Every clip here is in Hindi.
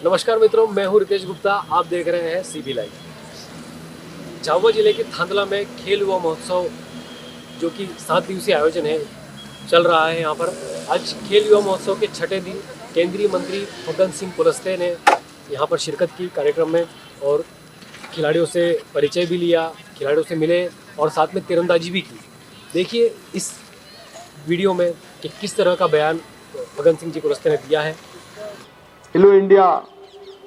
नमस्कार मित्रों, मैं हूं रितेश गुप्ता। आप देख रहे हैं सीबी लाइव। झाबुआ जिले के थांदला में खेल युवा महोत्सव जो कि 7 दिवसीय आयोजन है चल रहा है। यहाँ पर आज खेल युवा महोत्सव के 6ठे दिन केंद्रीय मंत्री फग्गन सिंह कुलस्ते ने यहाँ पर शिरकत की कार्यक्रम में और खिलाड़ियों से परिचय भी लिया, खिलाड़ियों से मिले और साथ में तीरंदाजी भी की। देखिए इस वीडियो में कि किस तरह का बयान फग्गन सिंह जी कुलस्ते ने दिया है। खेलो इंडिया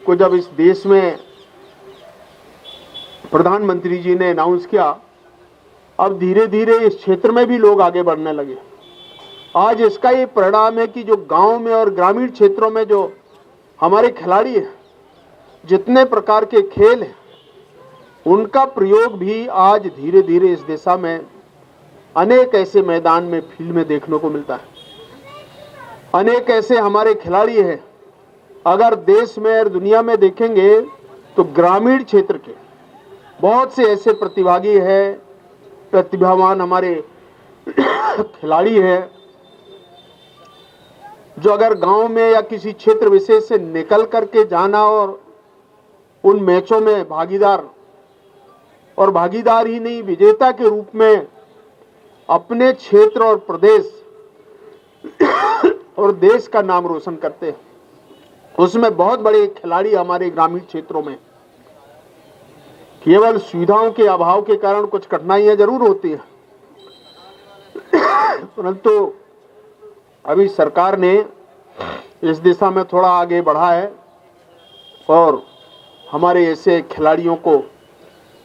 को जब इस देश में प्रधानमंत्री जी ने अनाउंस किया, अब धीरे धीरे इस क्षेत्र में भी लोग आगे बढ़ने लगे। आज इसका ये परिणाम है कि जो गांव में और ग्रामीण क्षेत्रों में जो हमारे खिलाड़ी हैं, जितने प्रकार के खेल हैं, उनका प्रयोग भी आज धीरे धीरे इस दिशा में अनेक ऐसे मैदान में फील्ड में देखने को मिलता है। अनेक ऐसे हमारे खिलाड़ी हैं, अगर देश में और दुनिया में देखेंगे तो ग्रामीण क्षेत्र के बहुत से ऐसे प्रतिभागी हैं, प्रतिभावान हमारे खिलाड़ी हैं, जो अगर गांव में या किसी क्षेत्र विशेष से निकल करके जाना और उन मैचों में भागीदार ही नहीं, विजेता के रूप में अपने क्षेत्र और प्रदेश और देश का नाम रोशन करते हैं। उसमें बहुत बड़े खिलाड़ी हमारे ग्रामीण क्षेत्रों में केवल सुविधाओं के अभाव के कारण कुछ कठिनाइयां जरूर होती हैं, परंतु अभी सरकार ने इस दिशा में थोड़ा आगे बढ़ा है और हमारे ऐसे खिलाड़ियों को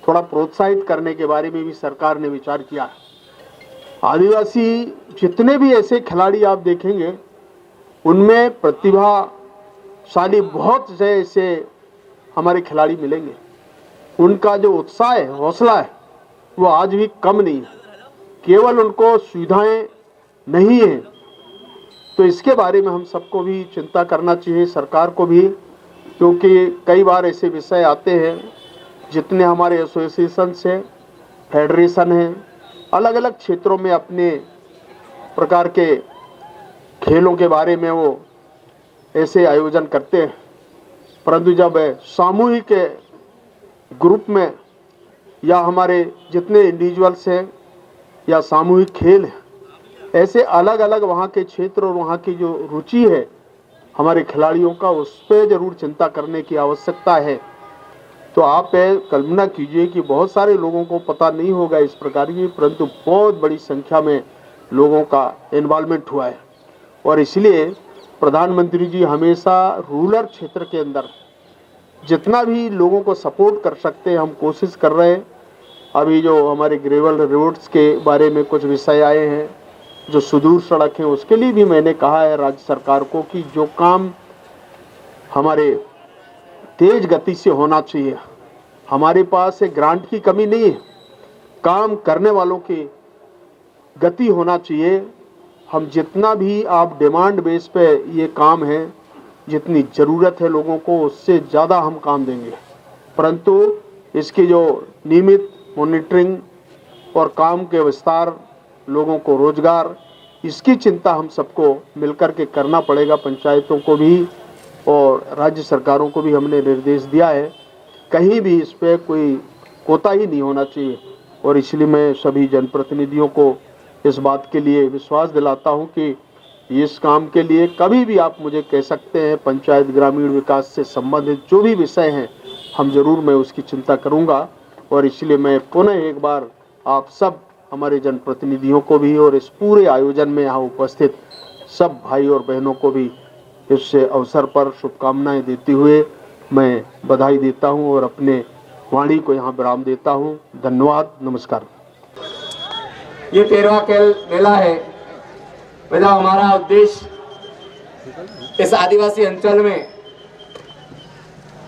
थोड़ा प्रोत्साहित करने के बारे में भी सरकार ने विचार किया है। आदिवासी जितने भी ऐसे खिलाड़ी आप देखेंगे, उनमें प्रतिभाशाली बहुत से ऐसे हमारे खिलाड़ी मिलेंगे। उनका जो उत्साह है, हौसला है, वो आज भी कम नहीं है। केवल उनको सुविधाएं नहीं है, तो इसके बारे में हम सबको भी चिंता करना चाहिए, सरकार को भी, क्योंकि कई बार ऐसे विषय आते हैं, जितने हमारे एसोसिएशन हैं, फेडरेशन हैं, अलग अलग क्षेत्रों में अपने प्रकार के खेलों के बारे में वो ऐसे आयोजन करते हैं, परंतु जब सामूहिक ग्रुप में या हमारे जितने इंडिविजुअल्स हैं या सामूहिक खेल है, ऐसे अलग अलग वहाँ के क्षेत्र और वहाँ की जो रुचि है हमारे खिलाड़ियों का, उस पर जरूर चिंता करने की आवश्यकता है। तो आप कल्पना कीजिए कि बहुत सारे लोगों को पता नहीं होगा इस प्रकार की, परंतु बहुत बड़ी संख्या में लोगों का इन्वॉल्वमेंट हुआ है। और इसलिए प्रधानमंत्री जी हमेशा रूरल क्षेत्र के अंदर जितना भी लोगों को सपोर्ट कर सकते हैं, हम कोशिश कर रहे हैं। अभी जो हमारे ग्रेवल रोड्स के बारे में कुछ विषय आए हैं, जो सुदूर सड़क हैं, उसके लिए भी मैंने कहा है राज्य सरकार को कि जो काम हमारे तेज गति से होना चाहिए, हमारे पास ग्रांट की कमी नहीं है, काम करने वालों की गति होना चाहिए। हम जितना भी आप डिमांड बेस पे ये काम है, जितनी ज़रूरत है लोगों को, उससे ज़्यादा हम काम देंगे, परंतु इसकी जो नियमित मॉनिटरिंग और काम के विस्तार, लोगों को रोजगार, इसकी चिंता हम सबको मिलकर के करना पड़ेगा। पंचायतों को भी और राज्य सरकारों को भी हमने निर्देश दिया है, कहीं भी इस पर कोई कोताही नहीं होना चाहिए। और इसलिए मैं सभी जनप्रतिनिधियों को इस बात के लिए विश्वास दिलाता हूं कि इस काम के लिए कभी भी आप मुझे कह सकते हैं। पंचायत ग्रामीण विकास से संबंधित जो भी विषय हैं, हम जरूर मैं उसकी चिंता करूंगा। और इसलिए मैं पुनः एक बार आप सब हमारे जनप्रतिनिधियों को भी और इस पूरे आयोजन में यहाँ उपस्थित सब भाई और बहनों को भी इस अवसर पर शुभकामनाएं देते हुए मैं बधाई देता हूं और अपने वाणी को यहाँ विराम देता हूं। धन्यवाद, नमस्कार। ये 13वां खेल मेला है। मेरा हमारा उद्देश्य इस आदिवासी अंचल में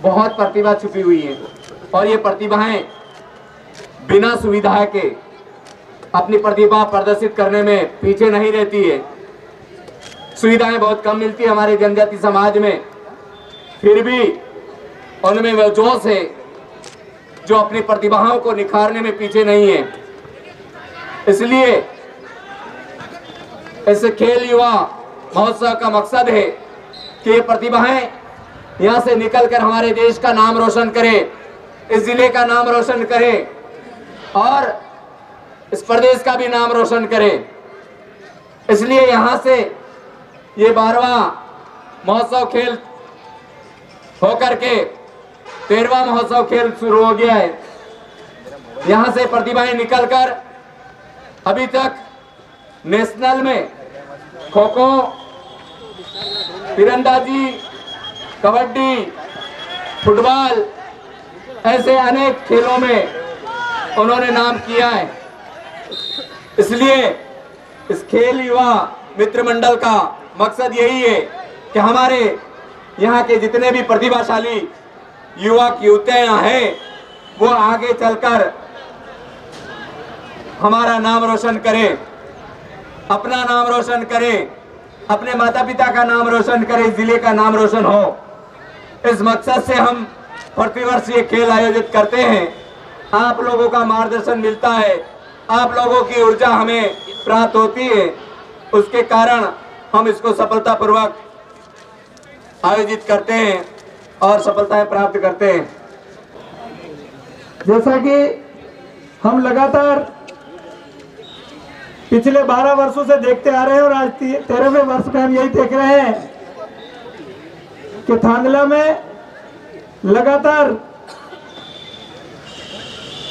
बहुत प्रतिभा छुपी हुई है और ये प्रतिभाएं बिना सुविधा के अपनी प्रतिभा प्रदर्शित करने में पीछे नहीं रहती है। सुविधाएं बहुत कम मिलती है हमारे जनजाति समाज में, फिर भी उनमें वह जोश है जो अपनी प्रतिभाओं को निखारने में पीछे नहीं है। इसलिए इस खेल युवा महोत्सव का मकसद है कि ये प्रतिभाएं यहाँ से निकलकर हमारे देश का नाम रोशन करे, इस जिले का नाम रोशन करे और इस प्रदेश का भी नाम रोशन करे। इसलिए यहाँ से ये 12वां महोत्सव खेल होकर के 13वां महोत्सव खेल शुरू हो गया है। यहाँ से प्रतिभाएं निकलकर अभी तक नेशनल में खो खो, तीरंदाजी, कबड्डी, फुटबॉल ऐसे अनेक खेलों में उन्होंने नाम किया है। इसलिए इस खेल युवा मित्र मंडल का मकसद यही है कि हमारे यहाँ के जितने भी प्रतिभाशाली युवक युवतियाँ हैं वो आगे चलकर हमारा नाम रोशन करें, अपना नाम रोशन करें, अपने माता पिता का नाम रोशन करें, जिले का नाम रोशन हो। इस मकसद से हम प्रतिवर्ष ये खेल आयोजित करते हैं। आप लोगों का मार्गदर्शन मिलता है, आप लोगों की ऊर्जा हमें प्राप्त होती है, उसके कारण हम इसको सफलतापूर्वक आयोजित करते हैं और सफलताएं प्राप्त करते हैं। जैसा कि हम लगातार पिछले 12 वर्षों से देखते आ रहे हैं और आज 13वें वर्ष में हम यही देख रहे हैं कि थांदला में लगातार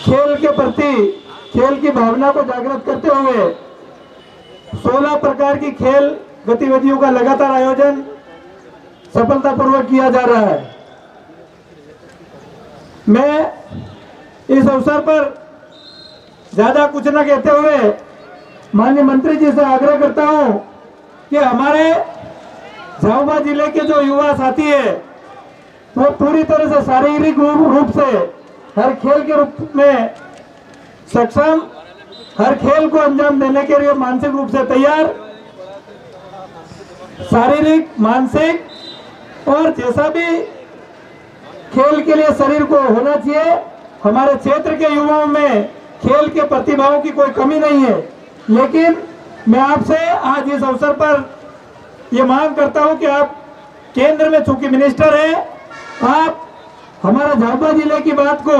खेल के प्रति, खेल की भावना को जागृत करते हुए 16 प्रकार की खेल गतिविधियों का लगातार आयोजन सफलतापूर्वक किया जा रहा है। मैं इस अवसर पर ज्यादा कुछ न कहते हुए माननीय मंत्री जी से आग्रह करता हूं कि हमारे झाबुआ जिले के जो युवा साथी है वो पूरी तरह से शारीरिक रूप से हर खेल के रूप में सक्षम, हर खेल को अंजाम देने के लिए मानसिक रूप से तैयार, शारीरिक, मानसिक और जैसा भी खेल के लिए शरीर को होना चाहिए। हमारे क्षेत्र के युवाओं में खेल के प्रतिभाओं की कोई कमी नहीं है, लेकिन मैं आपसे आज इस अवसर पर यह मांग करता हूं कि आप केंद्र में चूंकि मिनिस्टर हैं, आप हमारा झाबुआ जिले की बात को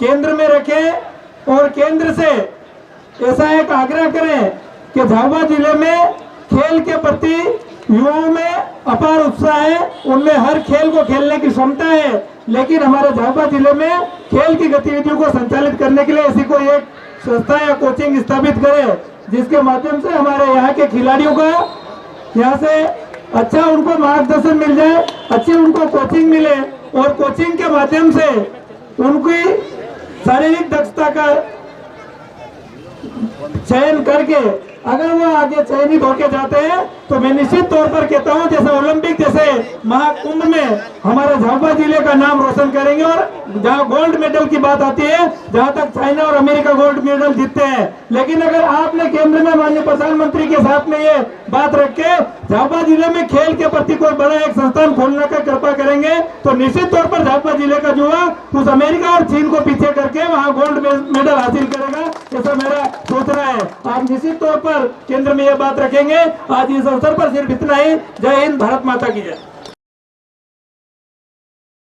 केंद्र में रखें और केंद्र से ऐसा एक आग्रह करें कि झाबुआ जिले में खेल के प्रति युवाओं में अपार उत्साह है, उनमें हर खेल को खेलने की क्षमता है, लेकिन हमारे झाबुआ जिले में खेल की गतिविधियों को संचालित करने के लिए ऐसी कोई एक संस्था या कोचिंग स्थापित करे जिसके माध्यम से हमारे यहाँ के खिलाड़ियों का यहाँ से अच्छा उनको मार्गदर्शन मिल जाए, अच्छी उनको कोचिंग मिले और कोचिंग के माध्यम से उनकी शारीरिक दक्षता का चयन करके अगर वो आगे चयनित होके जाते हैं तो मैं निश्चित तौर पर कहता हूं जैसे ओलंपिक जैसे महाकुंभ में हमारे झाबुआ जिले का नाम रोशन करेंगे। और जहां गोल्ड मेडल की बात आती है, जहां तक चाइना और अमेरिका गोल्ड मेडल जीतते हैं, लेकिन अगर आपने केंद्र में माननीय प्रधानमंत्री के साथ में ये बात रख के झाबुआ जिले में खेल के प्रति कोई बड़ा एक संस्थान खोलने का कृपा करेंगे तो निश्चित तौर पर झाबुआ जिले का युवा उस अमेरिका और चीन को पीछे करके वहां गोल्ड मेडल हासिल करेगा, ऐसा मेरा सोचना है। आप निश्चित तौर पर केंद्र में यह बात रखेंगे। आज इस अवसर पर सिर्फ इतना ही। जय हिंद, भारत माता की जय।